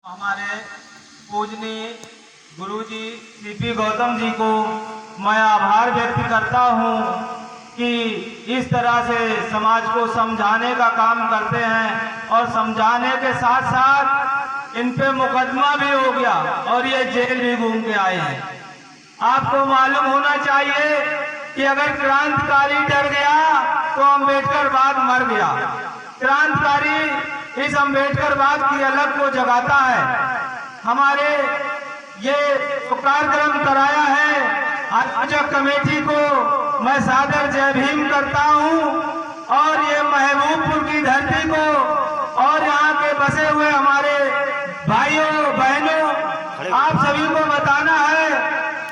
हमारे पूजनीय गुरुजी सीपी गौतम जी को मैं आभार व्यक्त करता हूँ कि इस तरह से समाज को समझाने का काम करते हैं और समझाने के साथ साथ इन पे मुकदमा भी हो गया और ये जेल भी घूम के आए हैं। आपको मालूम होना चाहिए कि अगर क्रांतिकारी डर गया तो अम्बेडकरवाद मर गया। क्रांतिकारी इस अम्बेडकरवाद की अलग को जगाता है। हमारे ये कार्यक्रम कराया है आयोजक कमेटी को मैं सादर जय भीम करता हूँ और ये महबूबपुर की धरती को और यहाँ के बसे हुए हमारे भाइयों बहनों आप सभी को बताना है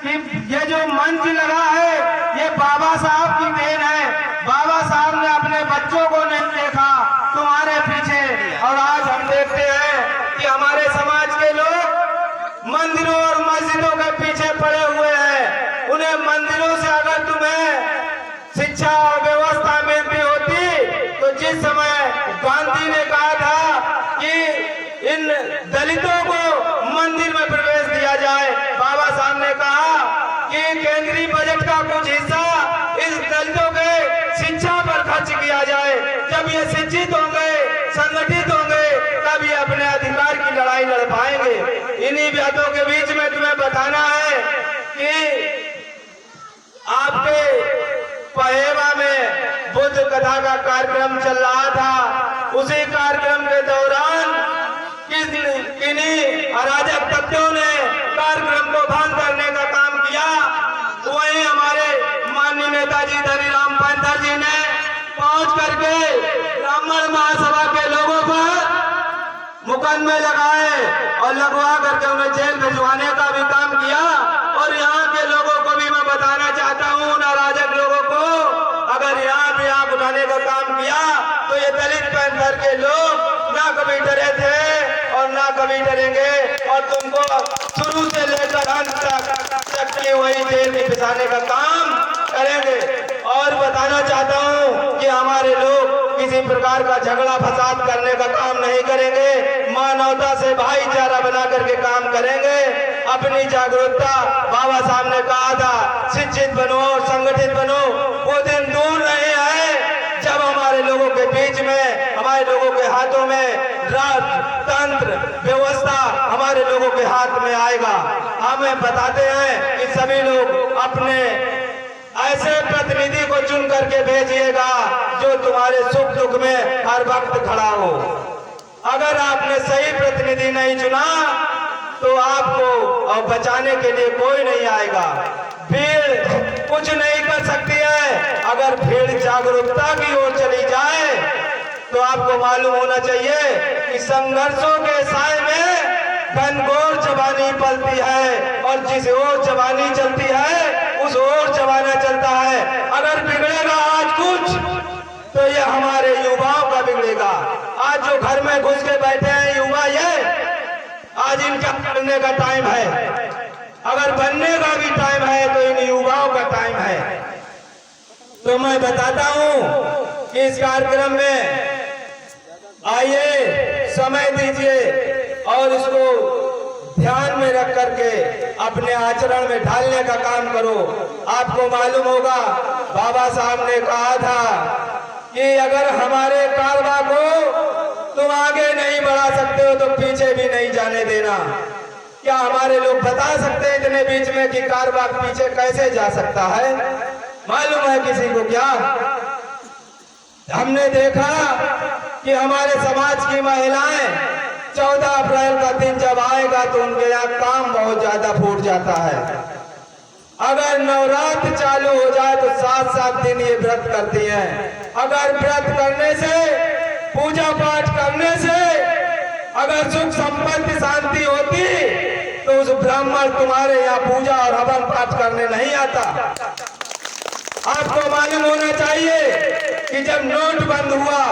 कि ये जो मंच लगा है ये बाबा साहब की देन है। बाबा साहब ने अपने बच्चों को नहीं देखा तुम्हारे पीछे, और आज हम देखते हैं कि हमारे समाज के लोग मंदिरों और मस्जिदों के पीछे पड़े हुए हैं। उन्हें मंदिरों से अगर तुम्हें शिक्षा और व्यवस्था मिलती होती तो जिस समय गांधी ने कहा था कि इन दलितों को मंदिर में प्रवेश दिया जाए, बाबा साहब ने कहा कि केंद्रीय बजट का कुछ हिस्सा इस दलितों के शिक्षा पर खर्च किया जाए। जब ये शिक्षित होंगे, संगठित होंगे, तब ये अपने अधिकार की लड़ाई लड़ पाएंगे। इन्हीं बातों के बीच में तुम्हें बताना है कि आपके पहेवा में बुद्ध कथा का कार्यक्रम चल रहा था। उसी कार्यक्रम के दौरान किन्हीं अराजक तत्वों ने कार्यक्रम को भंग करने का काम किया। वहीं हमारे माननीय नेताजी धनीराम पंथर जी ने पहुंच करके ब्राह्मण महासभा के लोगों पर मुकदमे लगाए और लगवा करके उन्हें जेल भिजवाने का भी काम किया। और यहाँ के लोगों को भी मैं बताना चाहता हूँ, उन अराजक लोगों को, अगर यहाँ भी आंख उठाने का काम किया तो ये दलित पैंथर के लोग ना कभी डरे थे और ना कभी डरेंगे और तुमको शुरू से लेकर अंत तक वही जेल में भिजाने का काम करेंगे। और बताना चाहता हूँ कि हमारे लोग किसी प्रकार का झगड़ा फसाद करने का काम नहीं करेंगे, मानवता से भाईचारा बना करके काम करेंगे। अपनी जागरूकता बाबा साहब ने कहा था शिक्षित बनो, संगठित बनो, वो दिन दूर नहीं है जब हमारे लोगों के बीच में, हमारे लोगों के हाथों में तंत्र व्यवस्था हमारे लोगों के हाथ में आएगा। हमें बताते हैं कि सभी लोग अपने ऐसे प्रतिनिधि को चुन करके भेजिएगा जो तुम्हारे सुख दुख में हर वक्त खड़ा हो। अगर आपने सही प्रतिनिधि नहीं चुना तो आपको बचाने के लिए कोई नहीं आएगा। भीड़ कुछ नहीं कर सकती है। अगर भीड़ जागरूकता की ओर चली जाए तो आपको मालूम होना चाहिए कि संघर्षों के साए में घनघोर जवानी पलती है और जिस ओर जवानी चलती है उस ओर जमाना चलता है। अगर बिगड़ेगा आज कुछ तो ये हमारे युवाओं का बिगड़ेगा। आज जो घर में घुस के बैठे हैं युवा, ये आज इनका करने का टाइम है। अगर बनने का भी टाइम है तो इन युवाओं का टाइम है। तो मैं बताता हूं कि इस कार्यक्रम में आइए, समय दीजिए और इसको ध्यान में रख करके अपने आचरण में ढालने का काम करो। आपको मालूम होगा बाबा साहब ने कहा था कि अगर हमारे कारवा को तुम आगे नहीं बढ़ा सकते हो तो पीछे भी नहीं जाने देना। क्या हमारे लोग बता सकते हैं इतने बीच में कि कारवा पीछे कैसे जा सकता है? मालूम है किसी को? क्या हमने देखा कि हमारे समाज की महिलाएं 14 अप्रैल का दिन जब आएगा तो उनके यहाँ काम बहुत ज्यादा फूट जाता है। अगर नवरात्र चालू हो जाए तो 7-7 दिन ये व्रत करती हैं। अगर व्रत करने से, पूजा पाठ करने से अगर सुख संपत्ति शांति होती तो उस ब्राह्मण तुम्हारे यहाँ पूजा और हवन पाठ करने नहीं आता। आपको मालूम होना चाहिए कि जब नोट बंद हुआ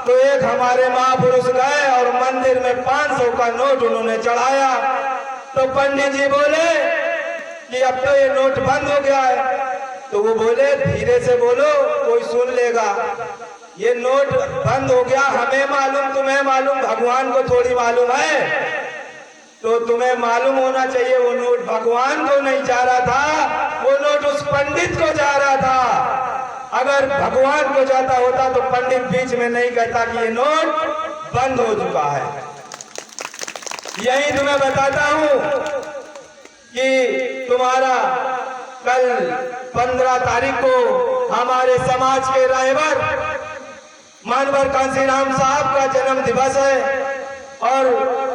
तो एक हमारे महापुरुष गए और मंदिर में 500 का नोट उन्होंने चढ़ाया। तो पंडित जी बोले कि अब तो ये नोट बंद हो गया है। तो वो बोले धीरे से बोलो, कोई सुन लेगा। ये नोट बंद हो गया, हमें मालूम, तुम्हें मालूम, भगवान को थोड़ी मालूम है। तो तुम्हें मालूम होना चाहिए वो नोट भगवान को नहीं जा रहा था, वो नोट उस पंडित को जा रहा था। अगर भगवान को जाता होता तो पंडित बीच में नहीं कहता कि ये नोट बंद हो चुका है। यही तुम्हें बताता हूं कि तुम्हारा कल 15 तारीख को हमारे समाज के राहबर मानवर कांसीराम साहब का जन्म दिवस है और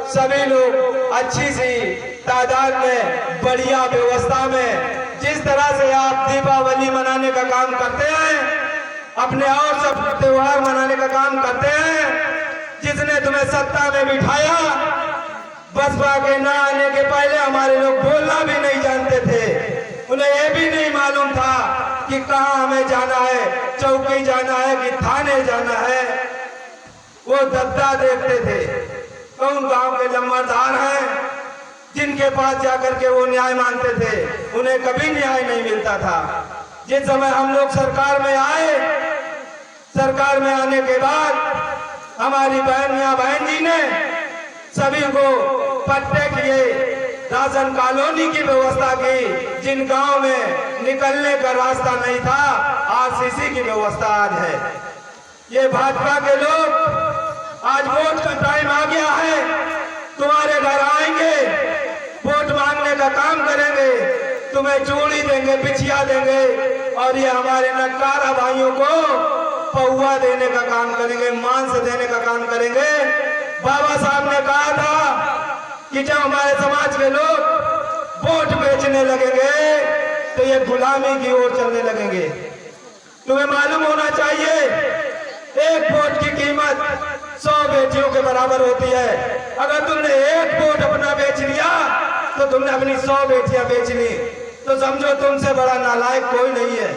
सभी लोग अच्छी सी तादाद में बढ़िया व्यवस्था में जिस तरह से आप दीपावली मनाने का काम करते हैं, अपने और सब त्योहार मनाने का काम करते हैं, जिसने तुम्हें सत्ता में बिठाया, बसपा के न आने के पहले हमारे लोग बोलना भी नहीं जानते थे। उन्हें यह भी नहीं मालूम था कि कहाँ हमें जाना है, चौकी जाना है कि थाने जाना है। वो दद्दा देखते थे कौन गांव के लम्बरदार हैं जिनके पास जाकर के वो न्याय मांगते थे, उन्हें कभी न्याय नहीं मिलता था। जिस समय हम लोग सरकार में आए, सरकार में आने के बाद हमारी बहन जी ने सभी को पट्टे किए, राशन कॉलोनी की व्यवस्था की। जिन गांव में निकलने का रास्ता नहीं था, आरसीसी की व्यवस्था आज है। ये भाजपा के लोग आज वोट का टाइम आ गया है, तुम्हारे घर आएंगे, वोट मांगने का काम करेंगे, तुम्हें चूड़ी देंगे, बिछिया देंगे और ये हमारे नटकारा भाइयों को पौवा देने का काम करेंगे, मांस देने का काम करेंगे। बाबा साहब ने कहा था कि जब हमारे समाज के लोग वोट बेचने लगेंगे तो ये गुलामी की ओर चलने लगेंगे। तुम्हें मालूम होना चाहिए एक वोट की कीमत 100 बेटियों के बराबर होती है। अगर तुमने एक वोट अपना बेच लिया तो तुमने अपनी 100 बेटियां बेच ली, तो समझो तुमसे बड़ा नालायक कोई नहीं है।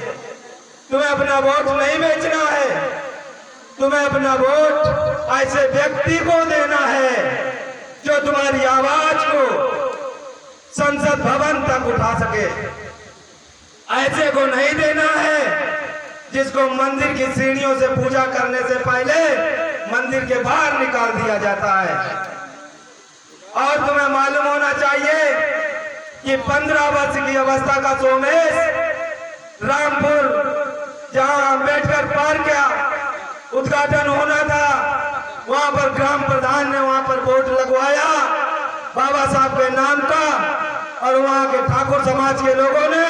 तुम्हें अपना वोट नहीं बेचना है, तुम्हें अपना वोट ऐसे व्यक्ति को देना है जो तुम्हारी आवाज को संसद भवन तक उठा सके। ऐसे को नहीं देना है जिसको मंदिर की सीढ़ियों से पूजा करने से पहले मंदिर के बाहर निकाल दिया जाता है। और तुम्हें मालूम होना चाहिए कि 15 वर्ष की अवस्था का सोमेश रामपुर, जहां अंबेडकर पार्क का उद्घाटन होना था, वहां पर ग्राम प्रधान ने वहां पर बोर्ड लगवाया बाबा साहब के नाम का, और वहां के ठाकुर समाज के लोगों ने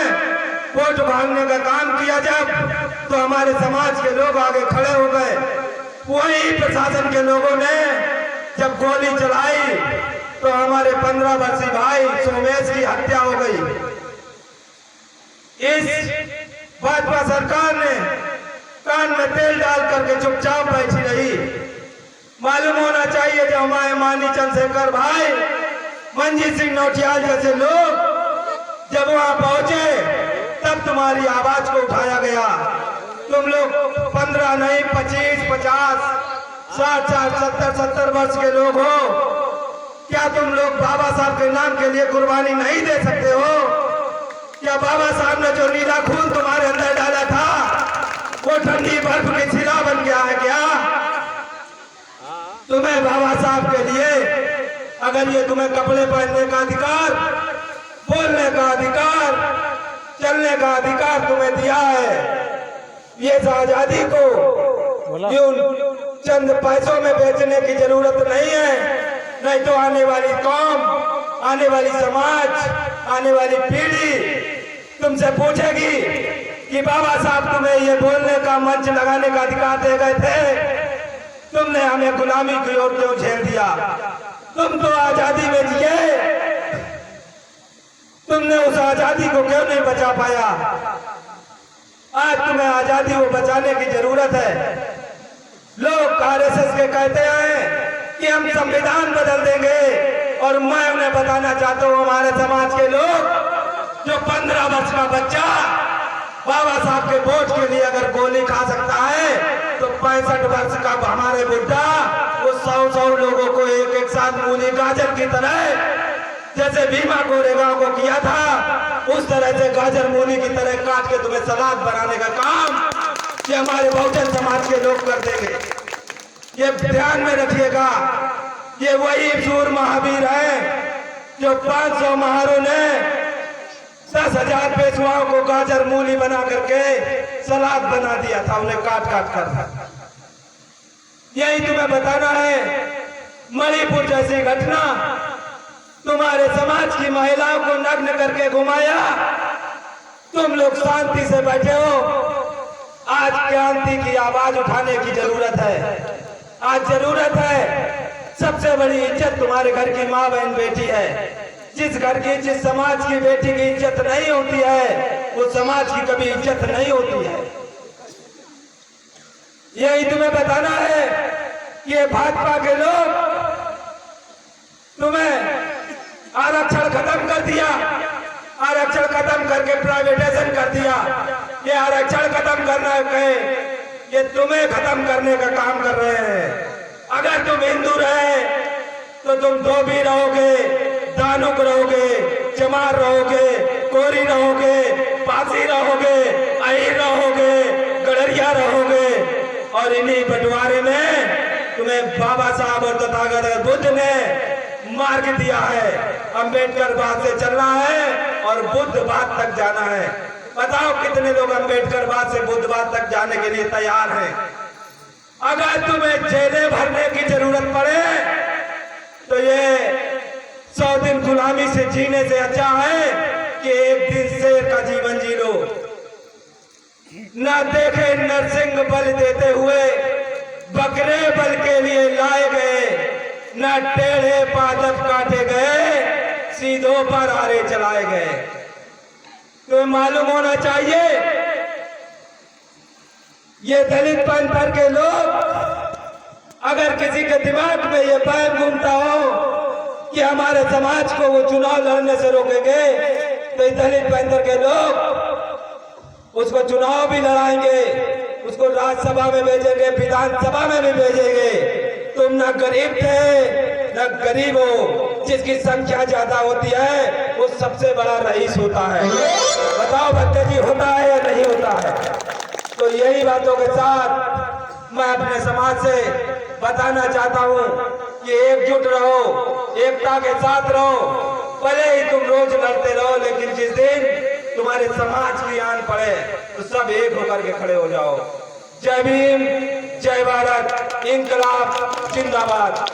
वोट मांगने का काम किया। जब तो हमारे समाज के लोग आगे खड़े हो गए। वही प्रशासन के लोगों ने जब गोली चलाई तो हमारे 15 वर्षीय भाई सोमेश की हत्या हो गई। इस भाजपा सरकार ने कान में तेल डाल करके चुपचाप बैठी रही। मालूम होना चाहिए जब हमारे माननीय चंद्रशेखर भाई, मंजीत सिंह नौटियाल जैसे लोग जब वहां पहुंचे तब तुम्हारी आवाज को उठाया गया। तुम लोग 15 नहीं 25, 50, 60, 70 वर्ष के लोग हो, क्या तुम लोग बाबा साहब के नाम के लिए कुर्बानी नहीं दे सकते हो? क्या बाबा साहब ने जो नीला खून तुम्हारे अंदर डाला था वो ठंडी बर्फ की शिला बन गया है क्या? तुम्हें बाबा साहब के लिए अगर ये तुम्हें कपड़े पहनने का अधिकार, बोलने का अधिकार, चलने का अधिकार तुम्हें दिया है, ये आजादी को यूं चंद पैसों में बेचने की जरूरत नहीं है। नहीं तो आने वाली कौम, आने वाली समाज, आने वाली पीढ़ी तुमसे पूछेगी कि बाबा साहब तुम्हें ये बोलने का मंच लगाने का अधिकार दे गए थे, तुमने हमें गुलामी की ओर क्यों झेल दिया? तुम तो आजादी में जिए, तुमने उस आजादी को क्यों नहीं बचा पाया? आज तुम्हें आजादी को बचाने की जरूरत है। लोग आरएसएस के कहते हैं कि हम संविधान बदल देंगे, और मैं उन्हें बताना चाहता हूँ हमारे समाज के लोग, जो 15 वर्ष का बच्चा बाबा साहब के वोट के लिए अगर गोली खा सकता है, तो 65 वर्ष का हमारे बुढ़ा वो 100 लोगों को एक साथ मूली गाजर की तरह, जैसे भीमा कोरेगांव को किया था, उस तरह से गाजर मूली की तरह काट के तुम्हें सलाद बनाने का काम ये हमारे बहुजन समाज के लोग कर देंगे। ये ध्यान में रखिएगा, ये वही सूर महावीर है जो 500 महारों ने 10,000 पेशवाओं को गाजर मूली बना करके सलाद बना दिया था, उन्हें काट काट कर। यही तुम्हें बताना है। मणिपुर जैसी घटना, तुम्हारे समाज की महिलाओं को नग्न करके घुमाया, तुम लोग शांति से बैठे हो। आज क्रांति की आवाज उठाने की जरूरत है। आज जरूरत है। सबसे बड़ी इज्जत तुम्हारे घर की माँ बहन बेटी है। जिस घर की, जिस समाज की बेटी की इज्जत नहीं होती है, उस समाज की कभी इज्जत नहीं होती है। यही तुम्हें बताना है कि ये भाजपा के लोग तुम्हें आरक्षण खत्म कर दिया, आरक्षण खत्म करके प्राइवेटाइजेशन कर दिया। ये आरक्षण खत्म करना है, ये तुम्हें खत्म करने का काम कर रहे हैं। अगर तुम हिंदू रहे तो तुम धोबी रहोगे, दानुक रहोगे, चमार रहोगे, कोरी रहोगे, पासी रहोगे, अहिर रहोगे, गडरिया रहोगे। और इन्हीं बंटवारे में तुम्हें बाबा साहब और तथागत बुद्ध ने मार्ग दिया है। अंबेडकर बात से चलना है और बुद्ध बात तक जाना है। बताओ कितने लोग अंबेडकर बात से बुद्ध बात तक जाने के लिए तैयार हैं? अगर तुम्हें जेलें भरने की जरूरत पड़े तो ये 100 दिन गुलामी से जीने से अच्छा है कि एक दिन शेर का जीवन जी लो। न देखे नरसिंह बल देते हुए बकरे बल के लिए लाए गए, न टेढ़े पादप काटे गए, सीधों पर आरे चलाए गए। तुम्हें मालूम होना चाहिए, ये दलित पंथर के लोग, अगर किसी के दिमाग में ये वहम घूमता हो कि हमारे समाज को वो चुनाव लड़ने से रोकेंगे, तो ये दलित पंथर के लोग उसको चुनाव भी लड़ाएंगे, उसको राज्यसभा में भेजेंगे, विधानसभा में भी भेजेंगे। तुम न गरीब थे न गरीब हो। जिसकी संख्या ज्यादा होती है वो सबसे बड़ा रईस होता है। बताओ भक्ति जी, होता है या नहीं होता है? तो यही बातों के साथ मैं अपने समाज से बताना चाहता हूँ कि एकजुट रहो, एकता के साथ रहो। भले ही तुम रोज लड़ते रहो, लेकिन जिस दिन तुम्हारे समाज की आन पड़े तो सब एक होकर के खड़े हो जाओ। जय भीम, जय भारत, इंकलाब जिंदाबाद।